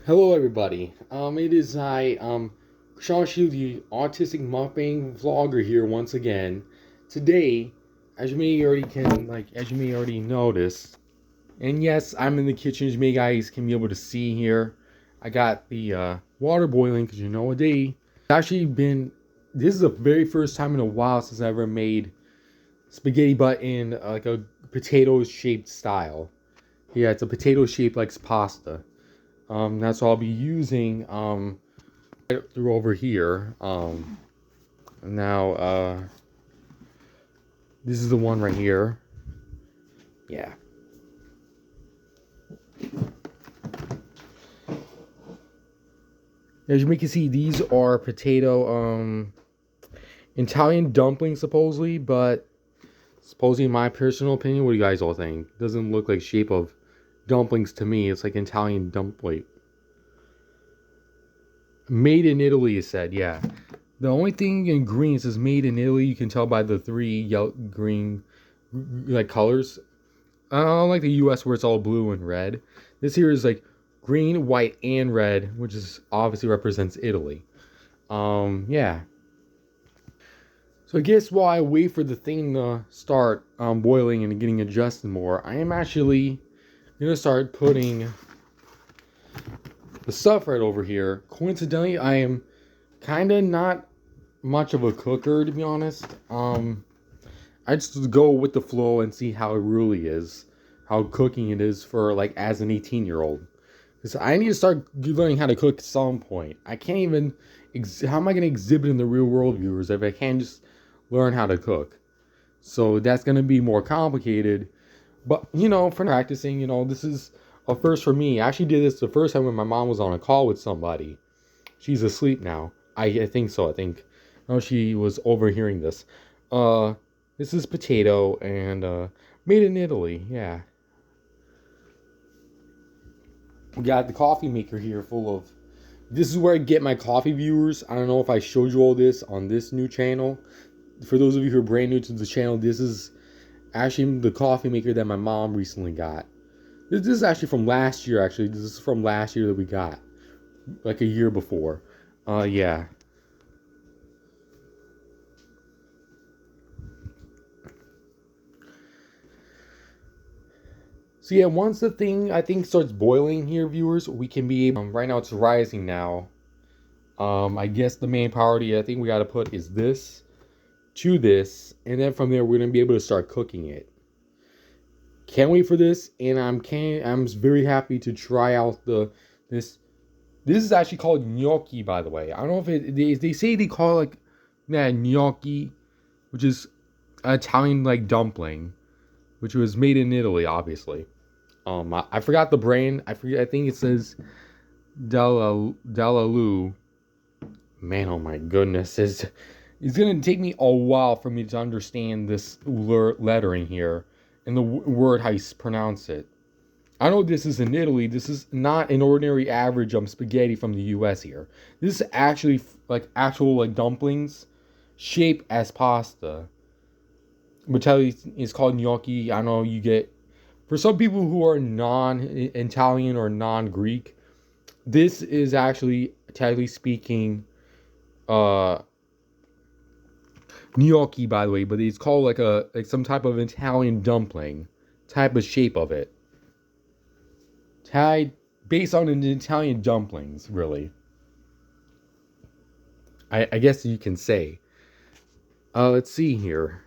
Hello, everybody. It is Sean Shield, the autistic mukbang vlogger here once again. Today, as you may already notice, and yes, I'm in the kitchen. As you may guys can be able to see here, I got the water boiling because it's actually been. This is the very first time in a while since I ever made spaghetti, but in like a potato-shaped style. Yeah, it's a potato-shaped like pasta. That's what I'll be using through over here. Now this is the one right here. Yeah. As you can see, these are potato Italian dumplings supposedly, but supposedly in my personal opinion, what do you guys all think? Doesn't look like shape of dumplings to me. It's like Italian dumpling. Made in Italy, it said, yeah. The only thing in green is made in Italy. You can tell by the three yellow, green, like colors. Unlike the U.S. where it's all blue and red, this here is like green, white, and red, which is obviously represents Italy. Yeah. So I guess while I wait for the thing to start boiling and getting adjusted more, I am actually gonna start putting the stuff right over here. Coincidentally, I am kind of not much of a cooker, to be honest. I just go with the flow and see how it really is, how cooking it is for like as an 18-year-old. Because I need to start learning how to cook at some point. I can't even. How am I going to exhibit in the real world, viewers, if I can't just learn how to cook? So that's going to be more complicated. But for practicing, this is a first for me. I actually did this the first time when my mom was on a call with somebody. She's asleep now. I think so. I think. No, she was overhearing this. This is potato and made in Italy. Yeah. We got the coffee maker here full of. This is where I get my coffee, viewers. I don't know if I showed you all this on this new channel. For those of you who are brand new to the channel, this is actually the coffee maker that my mom recently got. This is actually from last year, actually. This is from last year that we got. Like a year before. Yeah. So yeah, once the thing I think starts boiling here, viewers, we can be able. Right now it's rising now. I guess the main priority I think we got to put is this to this, and then from there we're gonna be able to start cooking it. Can't wait for this, and I'm very happy to try out this. This is actually called gnocchi, by the way. I don't know if they say they call it like gnocchi, which is Italian like dumpling, which was made in Italy, obviously. I forgot the brand. I forget. I think it says Delalu. Man, oh my goodness, it's gonna take me a while for me to understand this lettering here and the word how you pronounce it. I know this is in Italy. This is not an ordinary average spaghetti from the U.S. here. This is actually like actual like dumplings, shaped as pasta. Which is called gnocchi. I know you get. For some people who are non-Italian or non-Greek, this is actually, technically speaking, gnocchi, by the way, but it's called like some type of Italian dumpling, type of shape of it, tied based on an Italian dumplings, really. I guess you can say. Let's see here.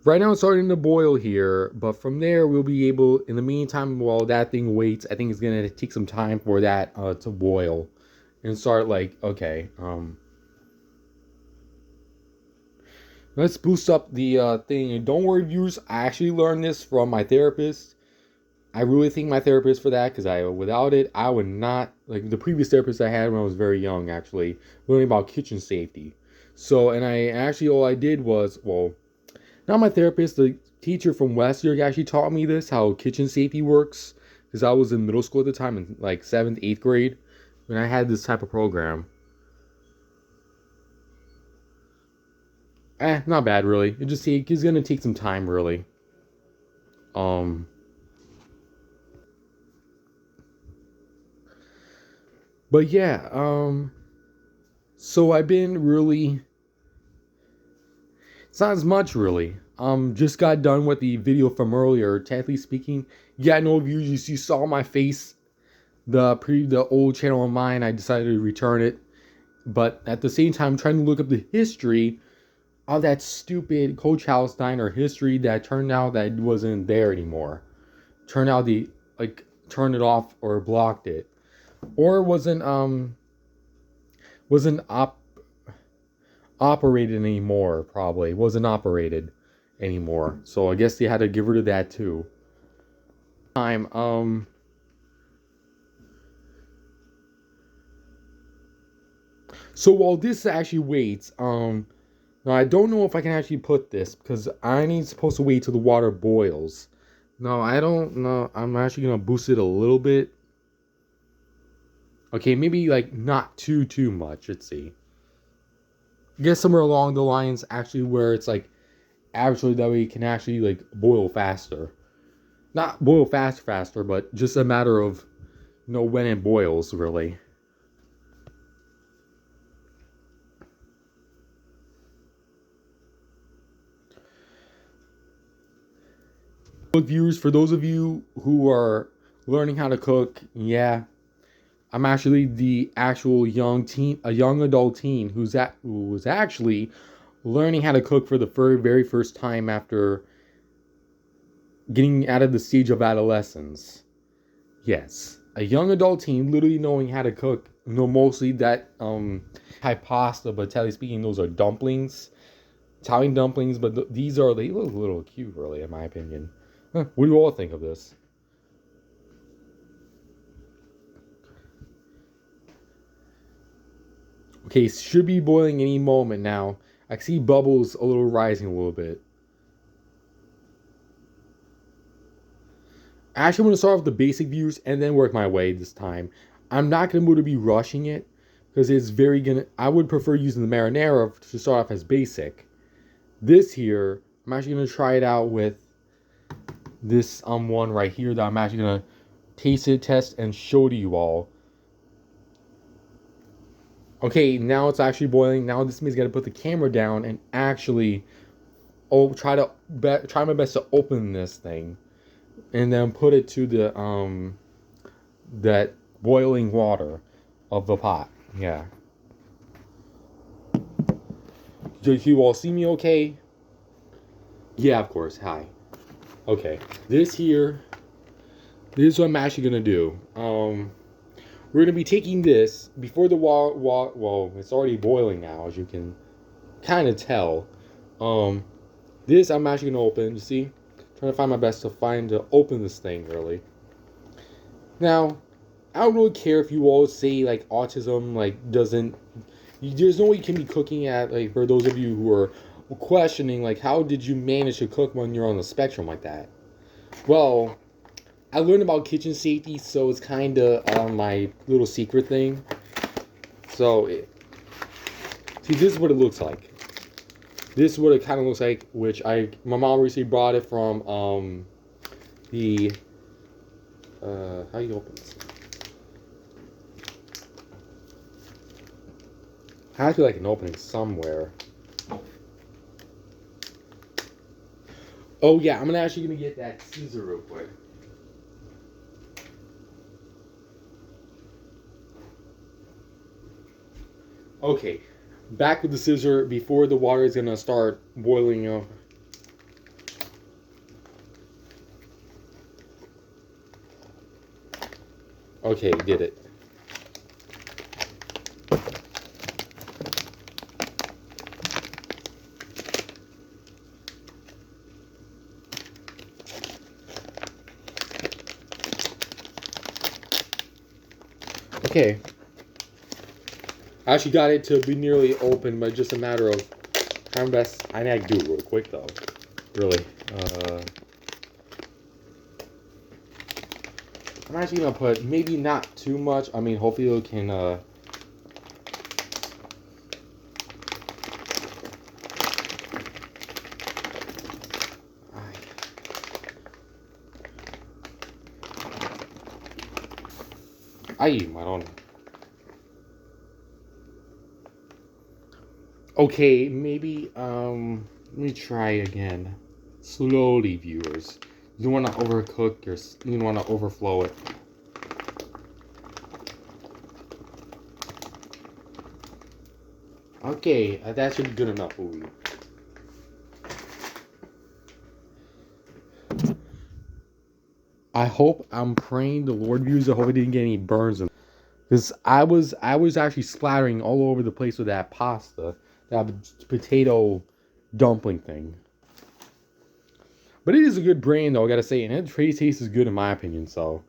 Right now it's starting to boil here, but from there we'll be able, in the meantime, while that thing waits, I think it's going to take some time for that to boil and start like, okay, let's boost up the thing. And don't worry, viewers, I actually learned this from my therapist. I really thank my therapist for that, because without it, I would not, like the previous therapist I had when I was very young, actually, learning about kitchen safety. So, and I actually, all I did was, well, not my therapist, the teacher from West York actually taught me this, how kitchen safety works. Because I was in middle school at the time, in like 7th, 8th grade, when I had this type of program. Not bad, really. It's going to take some time, really. But yeah, so I've been really, it's not as much really. Just got done with the video from earlier. Technically speaking, yeah, no views. You saw my face. The old channel of mine. I decided to return it, but at the same time, trying to look up the history of that stupid Coach House Diner history that turned out that it wasn't there anymore. Turned out the turned it off or blocked it, or wasn't operated anymore. Probably wasn't operated anymore. So I guess they had to get rid of that too. So while this actually waits, now I don't know if I can actually put this because I need supposed to wait till the water boils. No, I don't know. I'm actually gonna boost it a little bit. Okay, maybe like not too much. Let's see. I guess somewhere along the lines actually where it's like actually that way it can actually like boil faster. Not boil faster, but just a matter of when it boils really. Look, viewers, for those of you who are learning how to cook, yeah, I'm actually the actual young teen, a young adult teen who was actually learning how to cook for the very first time after getting out of the stage of adolescence. Yes, a young adult teen literally knowing how to cook. Mostly that type pasta, but technically speaking, those are dumplings, Italian dumplings. But they look a little cute, really, in my opinion. Huh, what do you all think of this? Okay, should be boiling any moment now. I see bubbles a little rising a little bit. Actually, I'm going to start off the basic views and then work my way this time. I'm not going to be rushing it because it's very gonna. I would prefer using the marinara to start off as basic. This here, I'm actually going to try it out with this one right here that I'm actually going to taste it, test, and show to you all. Okay, now it's actually boiling. Now this means I got to put the camera down and actually try my best to open this thing and then put it to the that boiling water of the pot. Yeah. Do you all see me okay? Yeah, of course. Hi. Okay. This is what I'm actually gonna do. We're gonna be taking this before the well, it's already boiling now, as you can kind of tell. This I'm actually gonna open. You see, trying to find my best to open this thing really. Now, I don't really care if you all say like autism doesn't. There's no way you can be cooking at for those of you who are questioning how did you manage to cook when you're on the spectrum like that. Well, I learned about kitchen safety, so it's kind of my little secret thing. So, see, this is what it looks like. This is what it kind of looks like, which my mom recently brought it from the how you open this? Has to be an opening somewhere. Oh yeah, I'm actually gonna get that scissor real quick. Okay, back with the scissor before the water is gonna start boiling. Okay, did it. Okay. I actually got it to be nearly open, but just a matter of how best. I need to do it real quick though. Really. I'm actually gonna put maybe not too much. I mean, hopefully it can. I don't know. Okay, maybe let me try again. Slowly, viewers. You don't want to overcook your. You don't want to overflow it. Okay, that should be good enough for you. I hope, I'm praying the Lord, viewers, I hope I didn't get any burns. Because I was actually splattering all over the place with that pasta, that potato dumpling thing. But it is a good brand though, I gotta say, and it tastes good in my opinion. So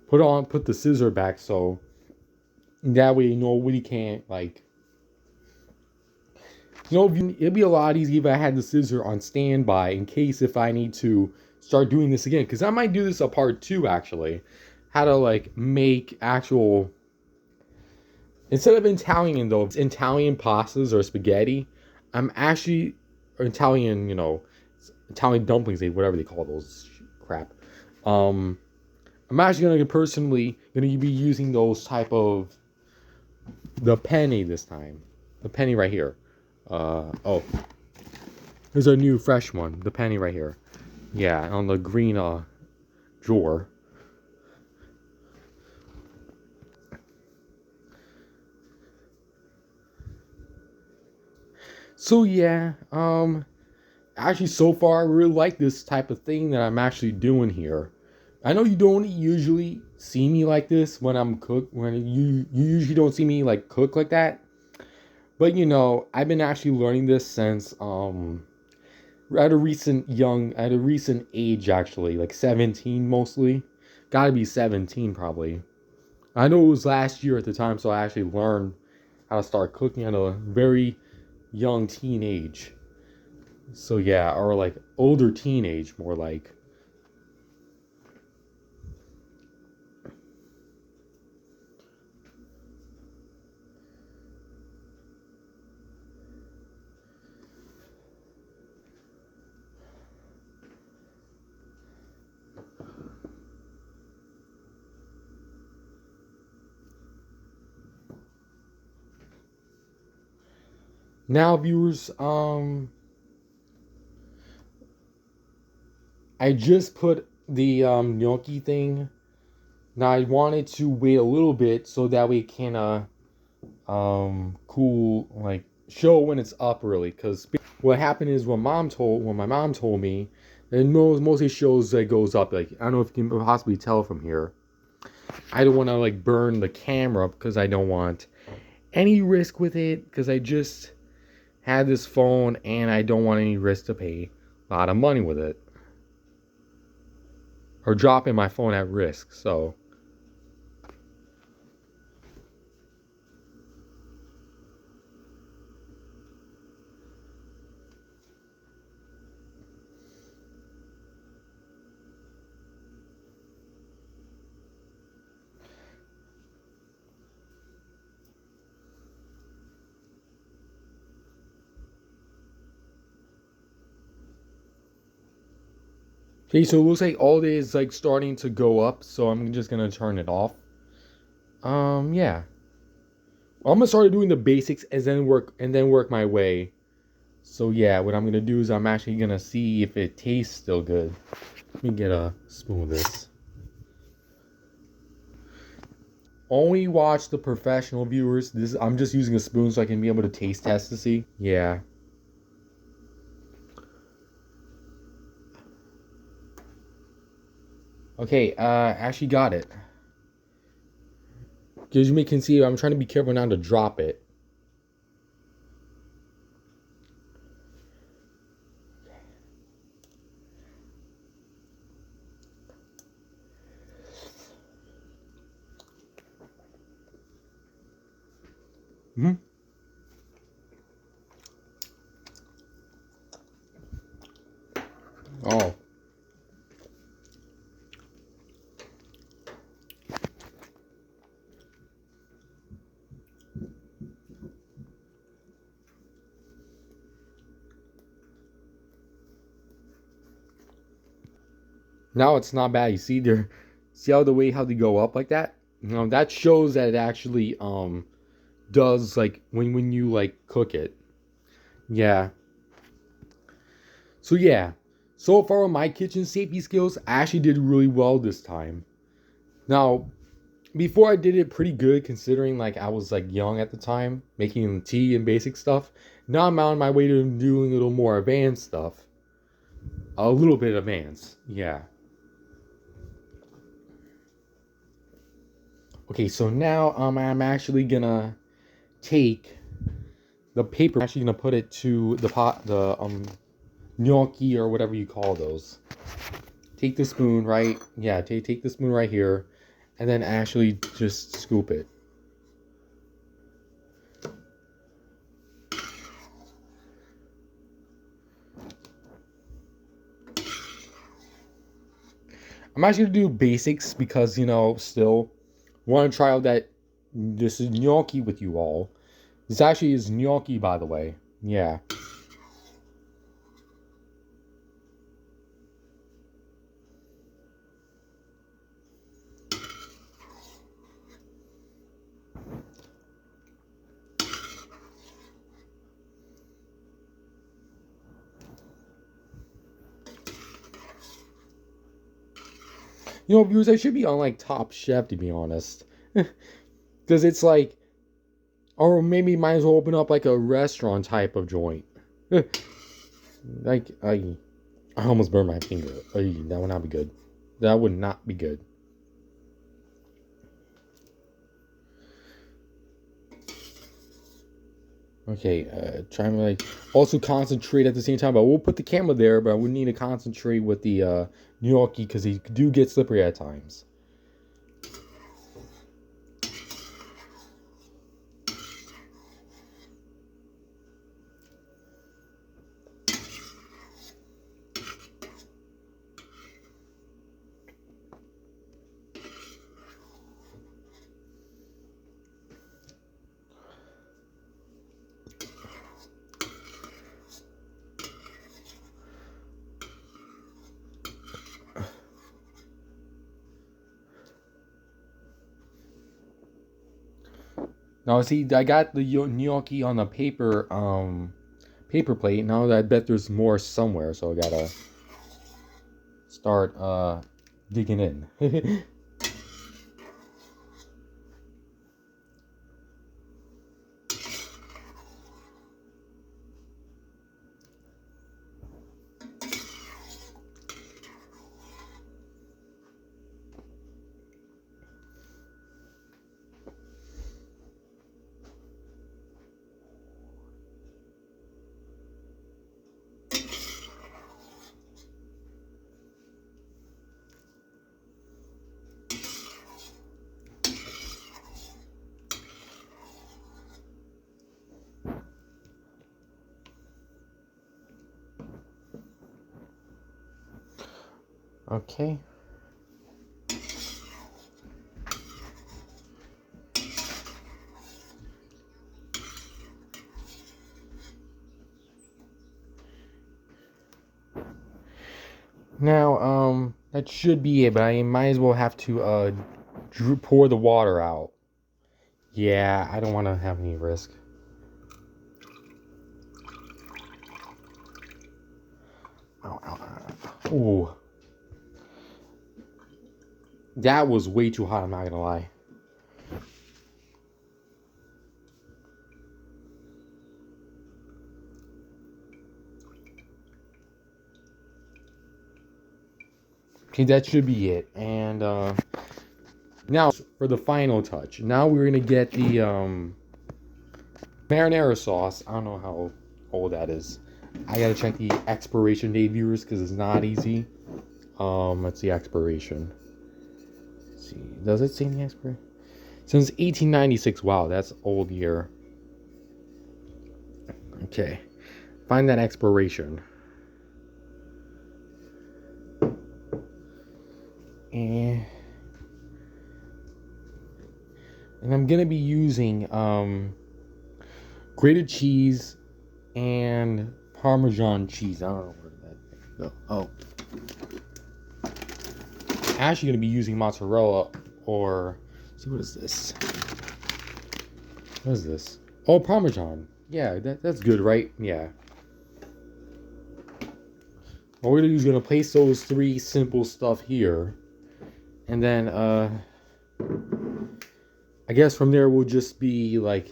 put the scissor back so that way nobody can't like. It'd be a lot easier if I had the scissor on standby in case if I need to start doing this again. Because I might do this a part 2 actually. How to like make actual, instead of Italian though, it's Italian pastas or spaghetti. I'm actually, or Italian, Italian dumplings, whatever they call those crap. Um, I'm actually gonna be using those type of the penny this time. The penny right here. Oh, here's a new fresh one. The penny right here. Yeah, on the green drawer. So yeah, actually so far I really like this type of thing that I'm actually doing here. I know you don't usually see me like this when I'm when you usually don't see me like cook like that. But I've been actually learning this since at a recent age actually, like 17 mostly. Gotta be 17 probably. I know it was last year at the time, so I actually learned how to start cooking at a very young teenage. So yeah, or like older teenage, more like. Now, viewers, I just put the gnocchi thing. Now I wanted to wait a little bit so that we can cool, like show when it's up really. Because what happened is when my mom told me, and mostly shows that goes up, like I don't know if you can possibly tell from here. I don't want to like burn the camera because I don't want any risk with it, because I just had this phone and I don't want any risk to pay a lot of money with it or dropping my phone at risk. So okay, so it looks like all day is like starting to go up, so I'm just gonna turn it off. Yeah. I'm gonna start doing the basics and then work my way. So yeah, what I'm gonna do is I'm actually gonna see if it tastes still good. Let me get a spoon of this. Only watch the professional viewers. This I'm just using a spoon so I can be able to taste test to see. Yeah. Okay, actually got it. As you can see, I'm trying to be careful not to drop it. Hmm. Oh. Now it's not bad. You see there, see how the way how they go up like that? That shows that it actually does like when you like cook it. Yeah. So yeah. So far with my kitchen safety skills, I actually did really well this time. Now, before I did it pretty good considering like I was like young at the time, making tea and basic stuff. Now I'm on my way to doing a little more advanced stuff. A little bit advanced. Yeah. Okay, so now I'm actually gonna take the paper. I'm actually gonna put it to the pot, the gnocchi or whatever you call those. Take the spoon, right? Yeah, take the spoon right here, and then actually just scoop it. I'm actually gonna do basics because still want to try out that this is gnocchi with you all. This actually is gnocchi, by the way. Yeah. Viewers, I should be on like Top Chef to be honest, because it's like, or maybe might as well open up like a restaurant type of joint. Like I almost burned my finger. That would not be good. That would not be good. Okay, trying to like also concentrate at the same time. But we'll put the camera there, but we need to concentrate with the gnocchi because they do get slippery at times. Now see, I got the gnocchi on the paper plate. Now I bet there's more somewhere, so I gotta start digging in. Okay. Now, that should be it, but I might as well have to pour the water out. Yeah, I don't want to have any risk. Ow, ow, ow. Ooh. That was way too hot, I'm not gonna lie. Okay, that should be it. And now for the final touch. Now we're gonna get the marinara sauce. I don't know how old that is. I gotta check the expiration date, viewers, because it's not easy. Let's see expiration. Let's see, does it say the expiration? Since 1896. Wow, that's old year. Okay, find that expiration. And I'm gonna be using grated cheese and Parmesan cheese. I don't know where that go. Oh, actually going to be using mozzarella or... Let's see, what is this? What is this? Oh, Parmesan. Yeah, that's good, right? Yeah. What we're going to do is going to place those three simple stuff here. And then, I guess from there we'll just be, like,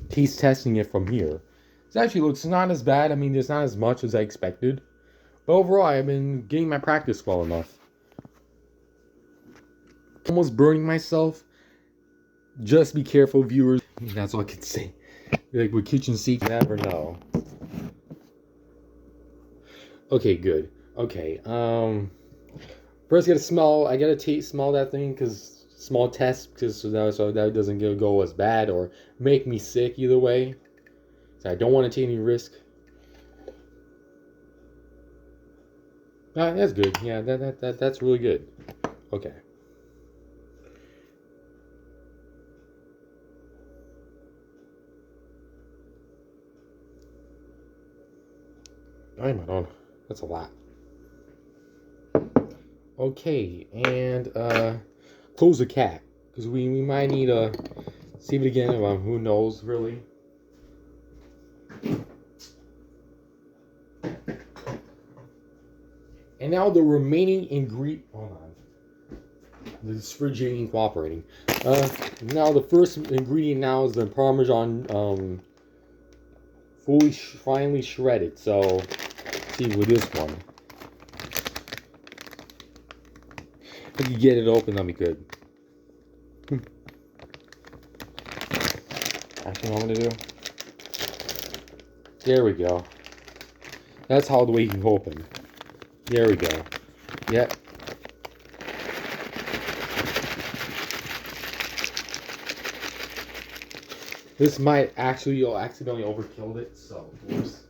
taste testing it from here. It actually looks not as bad. I mean, there's not as much as I expected. But overall, I've been getting my practice well enough. Almost burning myself. Just be careful, viewers. That's all I can say. Like with kitchen sinks, you never know. Okay, good. Okay, first I gotta smell. I gotta smell that thing, because small test, because so that doesn't go as bad or make me sick either way. So I don't want to take any risk. That's good. Yeah, that's really good. Okay. I'm on. That's a lot. Okay, and close the cap, because we might need to save it again. Who knows, really. And now the remaining ingredient. Hold on. This fridge ain't cooperating. Now the first ingredient now is the Parmesan, finely shredded. So, let's see with this one. If I can get it open, that'll be good. Actually, what I'm gonna do. There we go. That's how the way you can open. There we go. Yep. This might actually accidentally overkilled it, so oops.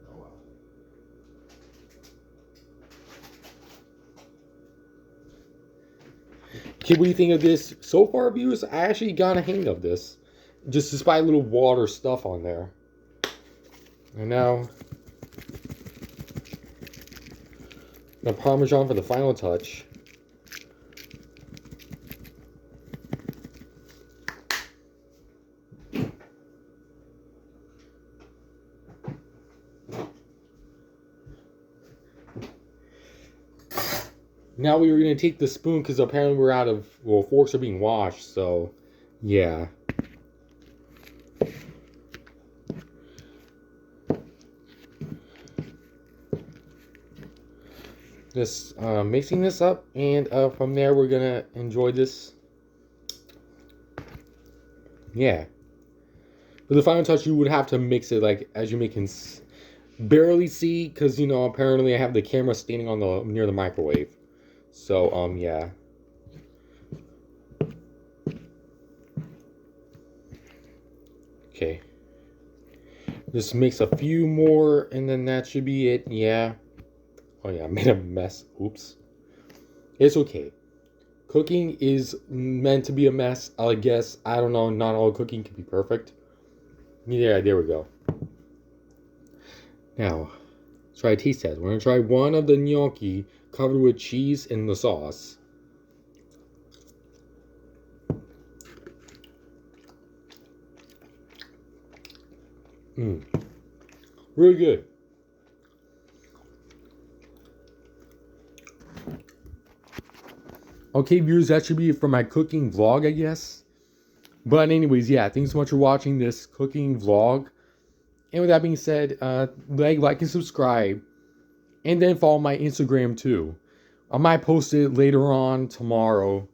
Oh well. Okay, what do you think of this? So far, viewers, I actually got a hang of this. Just despite little water stuff on there. And now the Parmesan for the final touch. Now we were going to take the spoon, because apparently we're out of, well, forks are being washed, so yeah. Just mixing this up, and from there we're gonna enjoy this. Yeah. For the final touch, you would have to mix it, like, as you can barely see, because, you know, apparently I have the camera standing on the near the microwave. So, yeah. Okay. Just mix a few more, and then that should be it. Yeah. Oh yeah, I made a mess. Oops. It's okay. Cooking is meant to be a mess, I guess. I don't know. Not all cooking can be perfect. Yeah, there we go. Now, let's try a taste test. We're going to try one of the gnocchi covered with cheese in the sauce. Really good. Okay, viewers, that should be it for my cooking vlog, I guess. But anyways, yeah, thanks so much for watching this cooking vlog. And with that being said, like and subscribe. And then follow my Instagram too. I might post it later on tomorrow.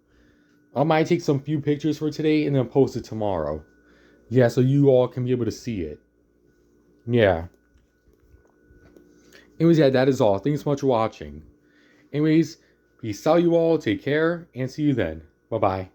I might take some few pictures for today and then post it tomorrow. Yeah, so you all can be able to see it. Yeah. Anyways, yeah, that is all. Thanks so much for watching. Anyways, peace out, you all. Take care, and see you then. Bye-bye.